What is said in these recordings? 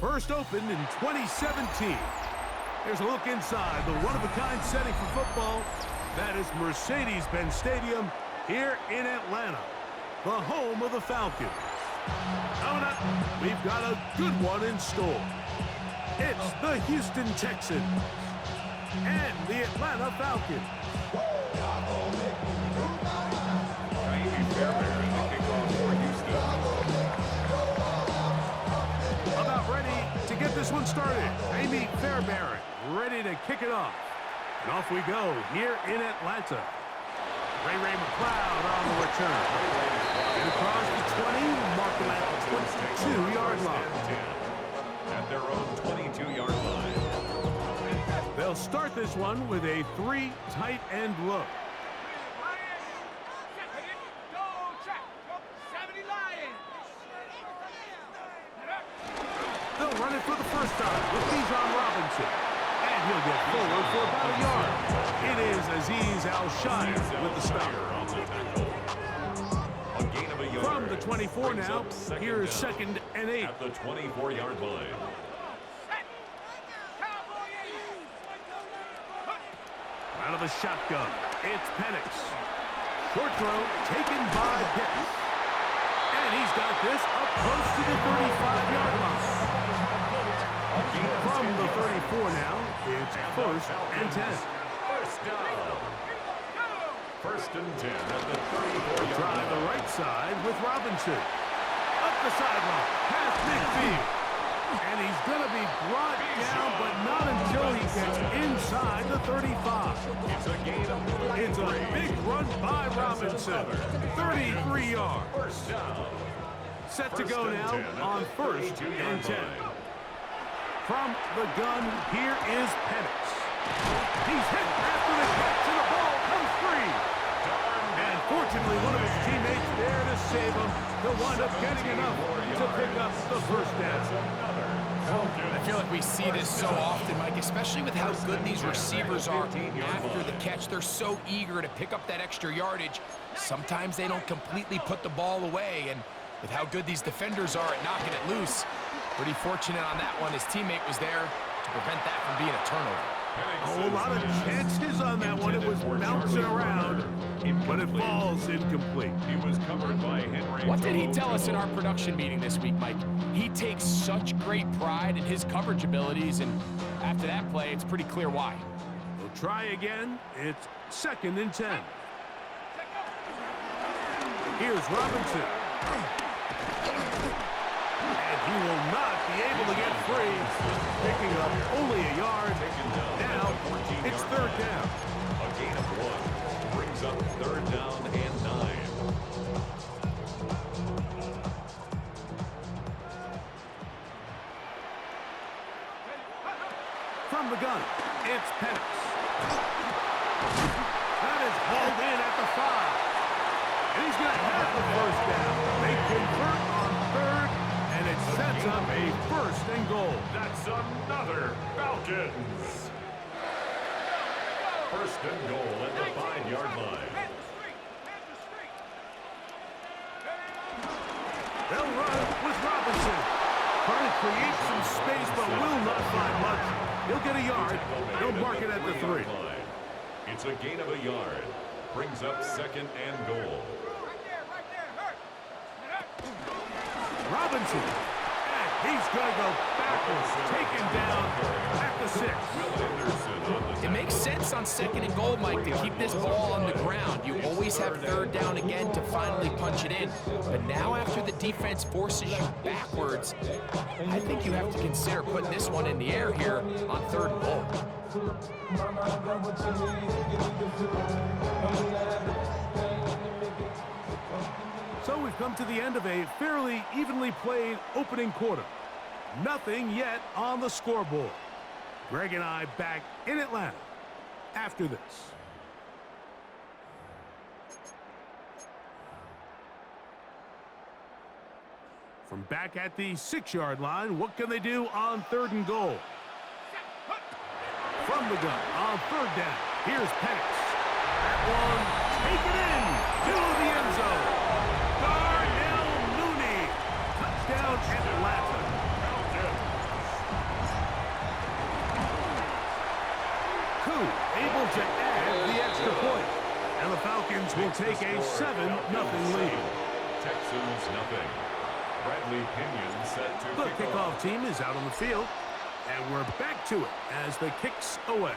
First opened in 2017. Here's a look inside the one-of-a-kind setting for football. That is Mercedes-Benz Stadium here in Atlanta, the home of the Falcons. Coming up, we've got a good one in store. It's the Houston Texans and the Atlanta Falcons. About ready to get this one started. Amy Fairbairn ready to kick it off. And off we go here in Atlanta. Ray McLeod on the return. And across the 20, mark them at the 22-yard line. At their own 22-yard line. They'll start this one with a 3 tight end look. They'll run it for the first time with Bijan Robinson. And he'll get forward for about a yard. It is Azeez Al-Shire with the stop. From the 24 now, here's 2nd and 8. At the 24-yard line. Out of the shotgun, it's Penix. Short throw taken by Pitts. And he's got this up close to the 35-yard line. From the 34 now, it's 1st and 10. First down. 1st and 10 at the 34-yard line. Drive the right side with Robinson. Up the sideline, past midfield. And he's going to be brought down, but not until he gets inside the 35. It's a gain of 33. It's a big run by Robinson. 33 yards. First down. Set to go now on 1st and 10. From the gun, here is Penix. He's hit after the catch, and the ball comes free. And fortunately, one of his teammates there to save him. He'll wind up getting enough to pick up the first down. I feel like we see this so often, Mike, especially with how good these receivers are after the catch. They're so eager to pick up that extra yardage. Sometimes they don't completely put the ball away, and with how good these defenders are at knocking it loose, pretty fortunate on that one. His teammate was there to prevent that from being a turnover. Oh, a lot of chances on that one. It was bouncing around, but it falls incomplete. He was covered by Henry. What did he tell us in our production meeting this week, Mike? He takes such great pride in his coverage abilities, and after that play, it's pretty clear why. We'll try again. It's 2nd and 10. Here's Robinson. And he will not be able to get free. Picking up only a yard. Now, it's 3rd down. A gain of 1 brings up 3rd down and 9. From the gun, it's Penix. That is hauled in at the 5. And he's going to have the first down. They convert on 3rd, and it sets up a 1st and goal. That's another Falcons. 1st and goal at the 5-yard line. They'll run with Robinson. Trying to create some space, but will not find much. He'll get a yard. He'll mark it at the 3. It's a gain of a yard. Brings up 2nd and goal. Robinson. And he's going to go backwards. Taken down at the 6. It makes sense on 2nd and goal, Mike, to keep this ball on the ground. You always have 3rd down again to finally punch it in. But now after the defense forces you backwards, I think you have to consider putting this one in the air here on 3rd and goal. So we've come to the end of a fairly evenly played opening quarter. Nothing yet on the scoreboard. Greg and I back in Atlanta after this. From back at the 6-yard line, what can they do on 3rd and goal? From the gun on 3rd down, here's Penix. That one taken in to the end zone. Darnell Mooney, touchdown Atlanta. able to add the extra point. And the Falcons will take a 7-0 lead. Texans nothing. Bradley Pinion set to The kickoff team is out on the field. And we're back to it as the kick's away.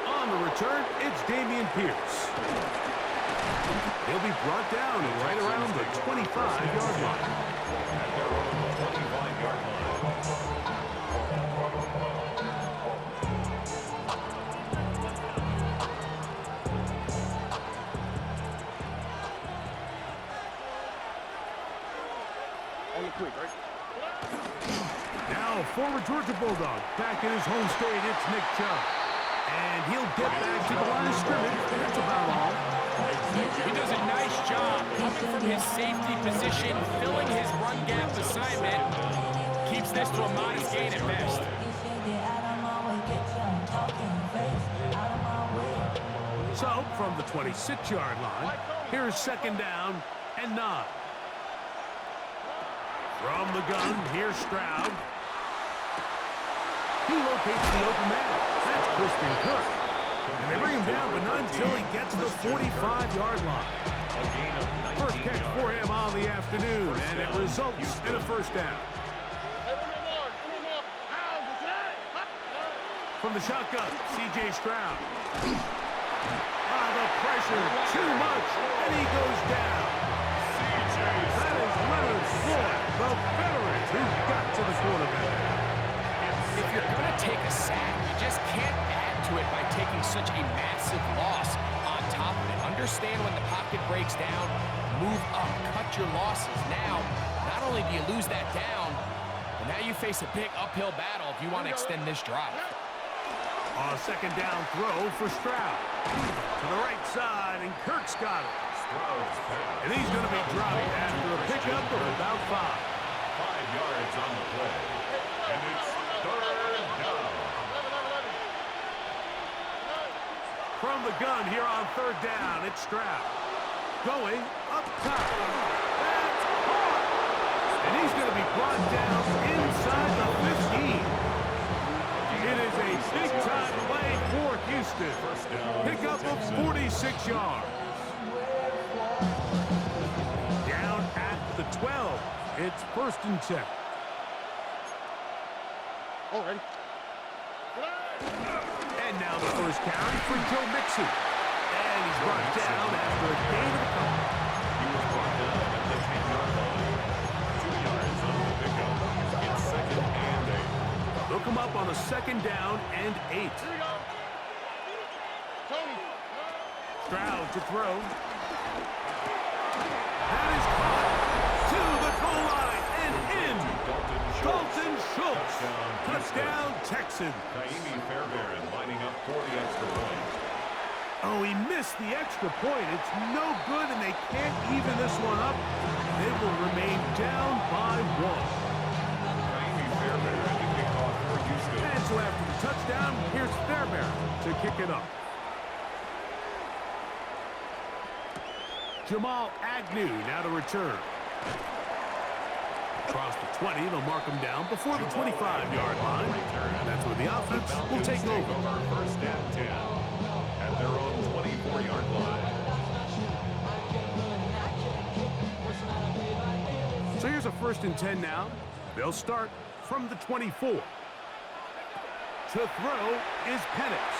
On the return, it's Dameon Pierce. He'll be brought down right around the 25-yard line. At their own 25-yard line. Now, former Georgia Bulldog, back in his home state, it's Nick Chubb. And he'll get back to the line of scrimmage. That's about all. He does a nice job coming from his safety position, filling his run gap assignment. Keeps this to a modest gain at best. So, from the 26-yard line, here's second down and 9. From the gun, here's Stroud. He locates the open man. That's Christian Kirk. And they bring him down, but not until he gets to the 45-yard line. First catch for him on the afternoon, and it results in a first down. From the shotgun, C.J. Stroud. The pressure, too much, and he goes down. That is Leonard Floyd, the veteran who got to the quarterback. If you're going to take a sack, you just can't add to it by taking such a massive loss on top of it. Understand when the pocket breaks down, move up, cut your losses. Now, not only do you lose that down, but now you face a big uphill battle if you want to extend this drive. On a second down throw for Stroud. To the right side, and Kirk's got it. And he's going to be dropped after a pickup of about 5. 5 yards on the play. And it's third down. From the gun here on third down, it's Stroud. Going up top. That's caught. And he's going to be brought down inside the 15. It is a big-time play for Houston. Pickup of 46 yards. Down at the 12. It's first and 10. Already. And now the first carry for Joe Mixon. And he's brought down after a gain of a couple. He was brought down at the 10-yard line. 2 yards on the pickup. It's second and 8. They'll come up on a second down and 8. Here we go. Tony. Stroud to throw. That is caught to the goal line and in. Dalton Schultz. Touchdown, Texans. Naimi Fairbairn lining up for the extra point. Oh, he missed the extra point. It's no good, and they can't even this one up. They will remain down by 1. Naimi Fairbairn, the kickoff for Houston. And so after the touchdown, here's Fairbairn to kick it up. Jamal Agnew now to return. Across the 20, they'll mark him down before the 25-yard line. That's where the offense will take over. First and 10 at their own 24-yard line. So here's a first and 10 now. They'll start from the 24. To throw is Penix.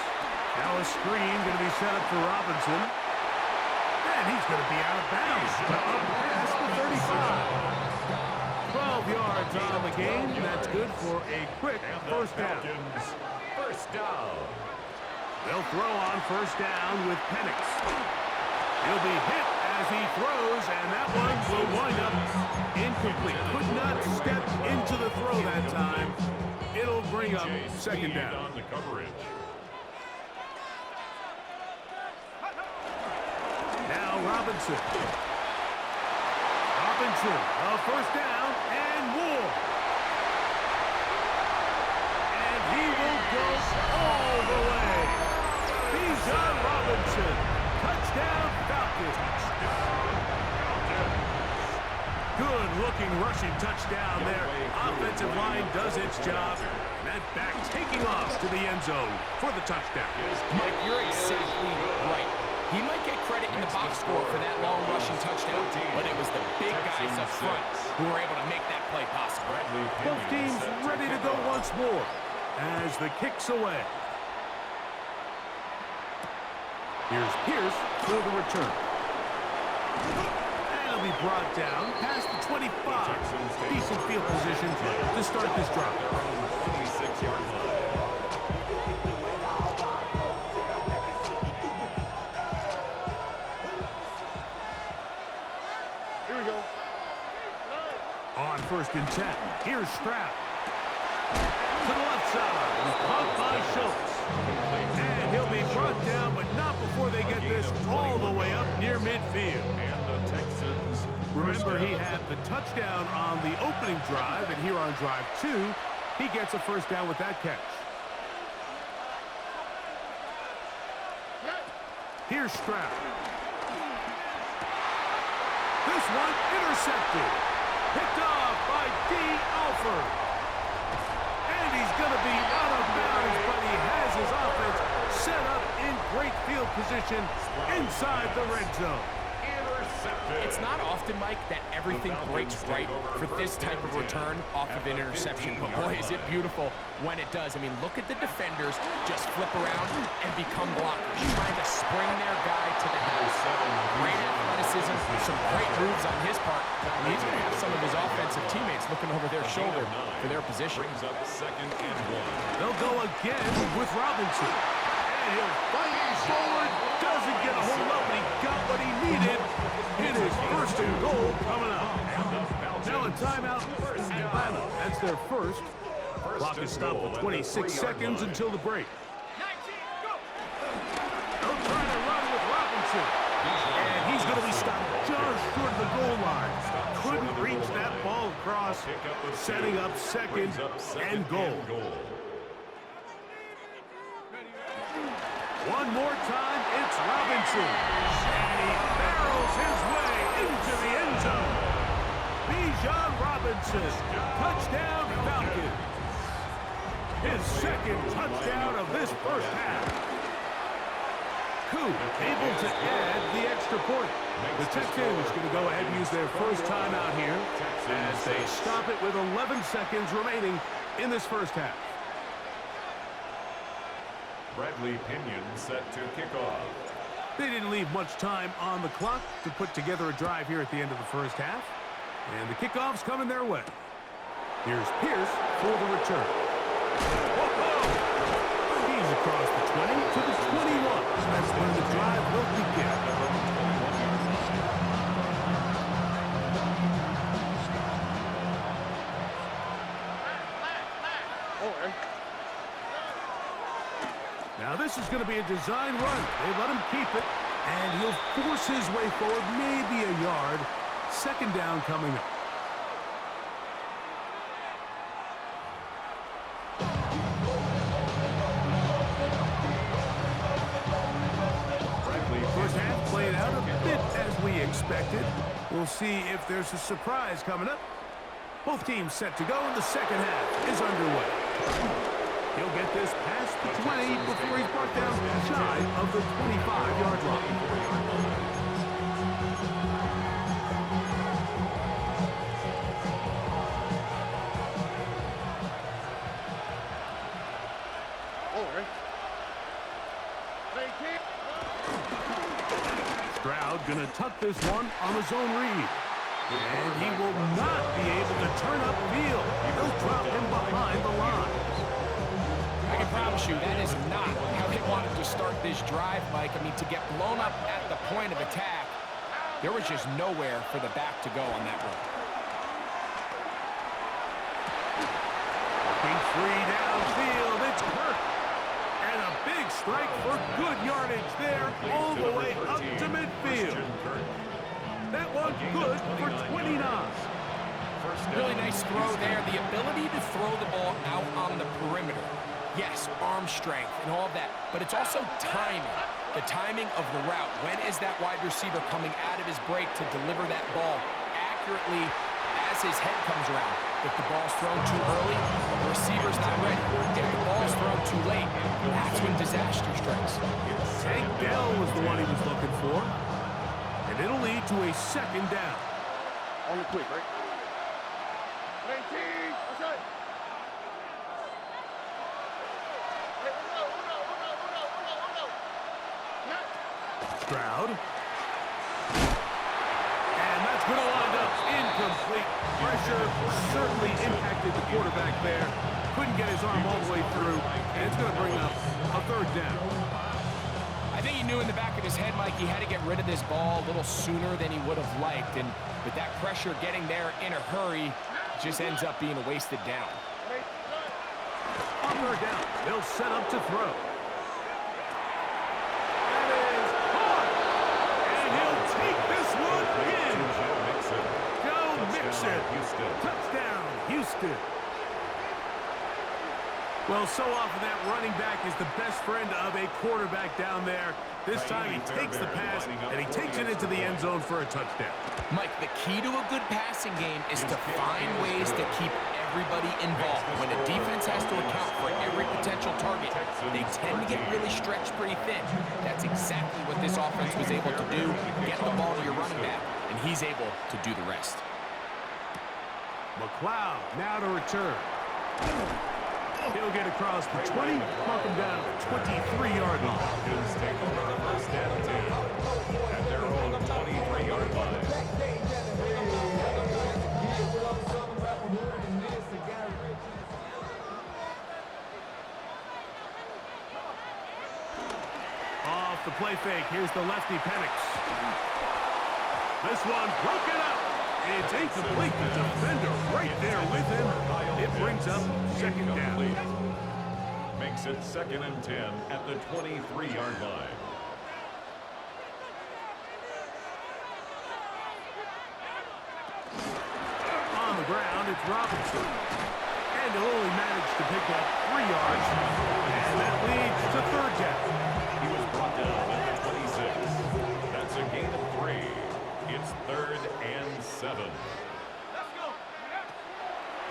Now a screen going to be set up for Robinson. And he's going to be out of bounds. Up past the 35. 12 yards on the game. That's good for a quick first down. First down. They'll throw on first down with Penix. He'll be hit as he throws, and that one will wind up incomplete. Could not step into the throw that time. It'll bring up second down. On the coverage. Now Robinson. Robinson, a first down and more. And he will go all the way. Bijan Robinson. Touchdown, Falcons. Good-looking rushing touchdown there. Offensive line does its job. And that back taking off to the end zone for the touchdown. Mike, you're exactly right. He might get credit in the box score for that long rushing touchdown, but it was the big guys up front who were able to make that play possible. Both teams ready to go once more as the kick's away. Here's Pierce for the return. And he'll be brought down past the 25. Decent field position to start this drive. 26-yard line. Here we go. On 1st and 10, here's Stroud. To the left side, caught by Schultz. And he'll be brought down, but not before they get this all the way up near midfield. And the Texans. Remember, he had the touchdown on the opening drive, and here on drive 2, he gets a first down with that catch. Here's Stroud. This one intercepted. Picked off by D. Alford. And he's going to be out of bounds, but he has his offense set up in great field position inside the red zone. It's not often, Mike, that everything breaks right for this type of return off of an interception. But boy, is it beautiful when it does. I mean, look at the defenders just flip around and become blockers, trying to spring their guy to the house. Great athleticism, some great moves on his part. And he's going to have some of his offensive teammates looking over their shoulder for their position. Brings up 2nd and 1. They'll go again with Robinson. And he'll fight forward. Doesn't get a hold up, but he got what he needed. It is 1st and goal coming up. Now in timeout, Atlanta. That's their first. Clock is stopped for 26 seconds until the break. They'll try to run with Robinson. And he's going to be stopped just short of the goal line. Couldn't reach that ball across, setting up 2nd and goal. One more time, it's Robinson. And he barrels his way into the end zone. Bijan Robinson, touchdown Falcons. His 2nd touchdown of this first half. Coup able to add the extra point. The Texans going to go ahead and use their first timeout here as they stop it with 11 seconds remaining in this first half. Bradley Pinion set to kick off. They didn't leave much time on the clock to put together a drive here at the end of the first half. And the kickoff's coming their way. Here's Pierce for the return. He's across the 20 to the 21. That's when the drive will begin. Now this is going to be a design run. They let him keep it, and he'll force his way forward, maybe a yard. 2nd down coming up. First half played out a bit as we expected. We'll see if there's a surprise coming up. Both teams set to go, and the 2nd half is underway. He'll get this past the 20 before he's brought down shy of the 25-yard line. Stroud gonna tuck this one on the zone read. And he will not be able to turn upfield. They'll drop him behind the line. I can promise you that is not how they wanted to start this drive, Mike. I mean, to get blown up at the point of attack, there was just nowhere for the back to go on that run. Looking free downfield, it's Kirk. And a big strike for good yardage there all the way up to midfield. That one good for 29. Really nice throw there. The ability to throw the ball out on the perimeter. Yes, arm strength and all of that, but it's also timing. The timing of the route. When is that wide receiver coming out of his break to deliver that ball accurately as his head comes around. If the ball's thrown too early, the receiver's not ready. If the ball's thrown too late, that's when disaster strikes. Tank Dell was the one he was looking for. And it'll lead to a second down. On the quick, right? 19. That's right. Hey, Uno. Stroud. And that's going to wind up incomplete. Pressure certainly impacted the quarterback there. Couldn't get his arm all the way through. And it's going to bring up a third down. I think he knew in the back of his head, Mike, he had to get rid of this ball a little sooner than he would have liked. And with that pressure getting there in a hurry, it just ends up being a wasted down. On third down, they'll set up to throw. That is caught. And he'll take this one in. Go Mixon. Touchdown, Houston. Well, so often that running back is the best friend of a quarterback down there. This time he takes the pass, and he takes it into the end zone for a touchdown. Mike, the key to a good passing game is to find ways to keep everybody involved. When a defense has to account for every potential target, they tend to get really stretched pretty thin. That's exactly what this offense was able to do. Get the ball to your running back, and he's able to do the rest. McLeod now to return. He'll get across the 20, mark him down at the 23-yard line. Falcons take over first and 10 at their own 23-yard line. Off the play fake, here's the lefty Penix. This one broken up. It's incomplete. The defender right there with him. It brings up second down. Makes it 2nd and 10 at the 23-yard line. On the ground, it's Robinson. And he'll only manage to pick up 3 yards. And that leads to third down. He was brought down at the 26. That's a gain of 3. It's 3rd and 7.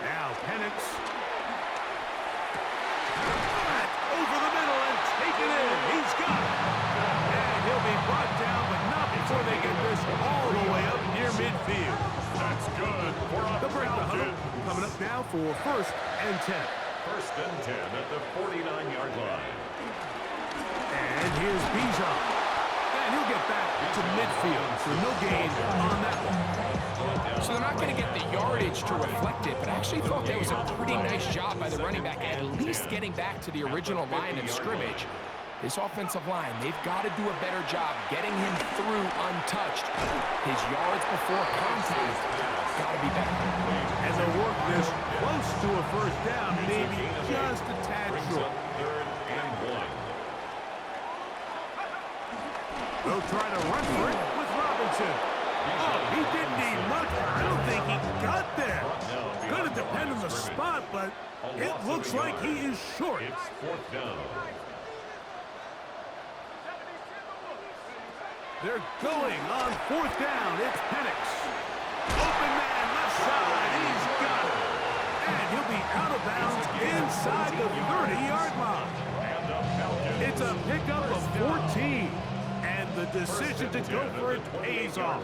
Now Penix. Back over the middle and taken in. He's got it. And he'll be brought down, but not before they get this all the way up near midfield. That's good for a The break the huddle. Coming up now for 1st and 10. 1st and 10 at the 49-yard line. And here's Bijan. And he'll get back to midfield, so no gain on that one. So they're not going to get the yardage to reflect it, but I actually thought that was a pretty nice job by the running back, at least getting back to the original line of scrimmage. This offensive line, they've got to do a better job getting him through untouched. His yards before contact got to be better. And they'll work this close to a first down, maybe just a tad short. 3rd and 1. They'll try to run for it with Robinson. Oh, he didn't need much. I don't think he got there. Going to depend on the spot, but it looks like he is short. It's 4th down. They're going on 4th down. It's Penix. Open man left side. He's got it. And he'll be out of bounds inside the 30-yard line. It's a pickup of 14. And the decision to go for it pays off.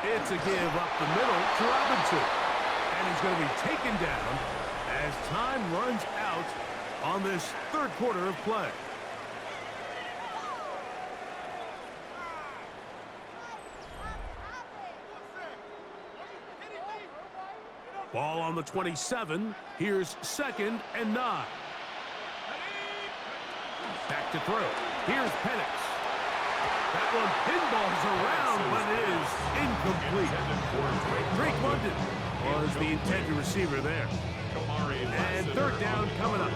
It's a give up the middle to Robinson. And he's going to be taken down as time runs out on this 3rd quarter of play. Ball on the 27. Here's 2nd and 9. Back to throw. Here's Penix. That one pinballs around, but it is incomplete. Drake London was the intended receiver there. And 3rd down coming up.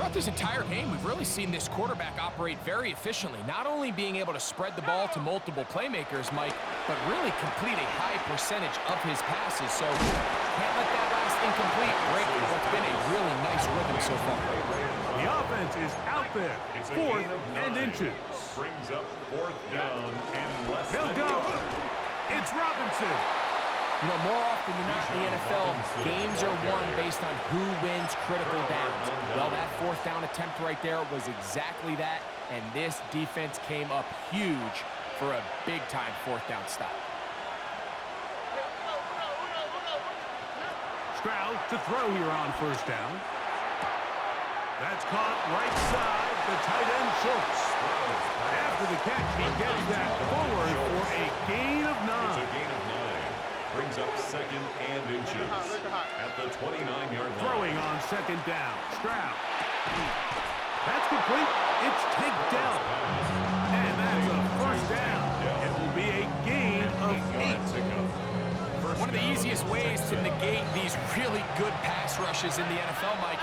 Throughout this entire game, we've really seen this quarterback operate very efficiently, not only being able to spread the ball to multiple playmakers, Mike, but really complete a high percentage of his passes. So can't let that last incomplete break what's been a really nice rhythm so far. The offense is out there. It's a 4th gain of and 9. inches. Brings up 4th down and less They'll than go. It's Robinson. You know, more often than not in the NFL, games are won based on who wins critical downs. Well, that 4th down attempt right there was exactly that, and this defense came up huge for a big-time 4th down stop. Stroud to throw here on 1st down. That's caught right side. The tight end Schultz. After the catch, he gets that forward for a gain of 9. It's a gain of 9. Brings up 2nd and inches at the 29-yard line. Throwing on 2nd down. Stroud. That's complete. It's Tank Dell. And that's a 1st down. It will be a gain of 8. One of the easiest ways to negate these really good pass rushes in the NFL, Mike,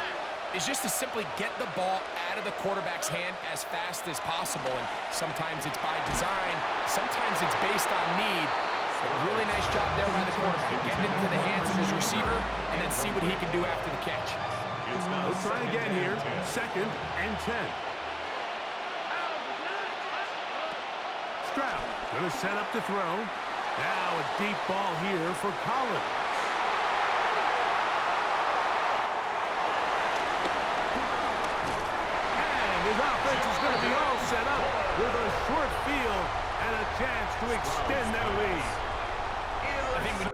is just to simply get the ball out of the quarterback's hand as fast as possible. And sometimes it's by design, sometimes it's based on need. A really nice job there by the quarterback, getting it into the hands of his receiver, and then see what he can do after the catch. We'll try again here. 2nd and 10. Stroud going to set up to throw. Now a deep ball here for Collins. And his offense is going to be all set up with a short field and a chance to extend their lead. I think we